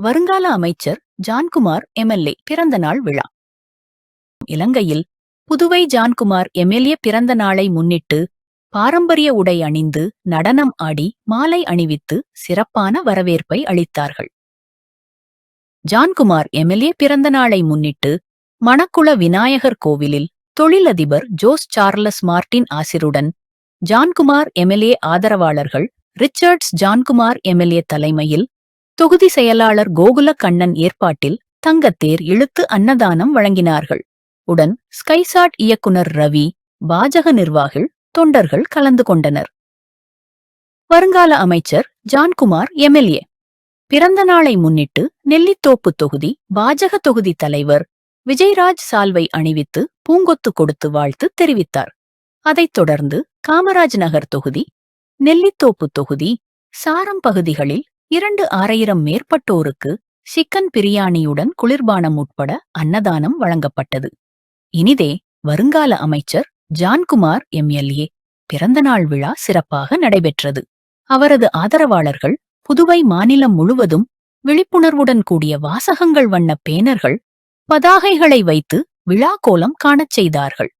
வருங்கால அமைச்சர் ஜான்குமார் எம்எல்ஏ பிறந்தநாள் விழா. இலங்கையில் புதுவை ஜான்குமார் எம்எல்ஏ பிறந்த நாளை முன்னிட்டு பாரம்பரிய உடை அணிந்து நடனம் ஆடி மாலை அணிவித்து சிறப்பான வரவேற்பை அளித்தார்கள். ஜான்குமார் எம்எல்ஏ பிறந்த நாளை முன்னிட்டு மணக்குள விநாயகர் கோவிலில் தொழிலதிபர் ஜோஸ் சார்லஸ் மார்டின் ஆசிருடன் ஜான்குமார் எம்எல்ஏ ஆதரவாளர்கள் ரிச்சர்ட்ஸ் ஜான்குமார் எம்எல்ஏ தலைமையில் தொகுதி செயலாளர் கோகுல கண்ணன் ஏற்பாட்டில் தங்கத்தேர் இழுத்து அன்னதானம் வழங்கினார்கள். உடன் ஸ்கைசாட் இயக்குனர் ரவி, பாஜக நிர்வாகிகள், தொண்டர்கள் கலந்து கொண்டனர். வருங்கால அமைச்சர் ஜான்குமார் எம்எல்ஏ பிறந்த நாளை முன்னிட்டு நெல்லித்தோப்பு தொகுதி பாஜக தொகுதி தலைவர் விஜயராஜ் சால்வை அணிவித்து பூங்கொத்து கொடுத்து வாழ்த்து தெரிவித்தார். அதைத் தொடர்ந்து காமராஜ் நகர் தொகுதி, நெல்லித்தோப்பு தொகுதி, சாரம் பகுதிகளில் 2,600 மேற்பட்டோருக்கு சிக்கன் பிரியாணியுடன் குளிர்பானம் உட்பட அன்னதானம் வழங்கப்பட்டது. இனிதே வருங்கால அமைச்சர் ஜான்குமார் எம்எல்ஏ பிறந்தநாள் விழா சிறப்பாக நடைபெற்றது. அவரது ஆதரவாளர்கள் புதுவை மாநிலம் முழுவதும் விழிப்புணர்வுடன் கூடிய வாசகங்கள் வண்ண பேனர்கள், பதாகைகளை வைத்து விழா கோலம் காணச் செய்தார்கள்.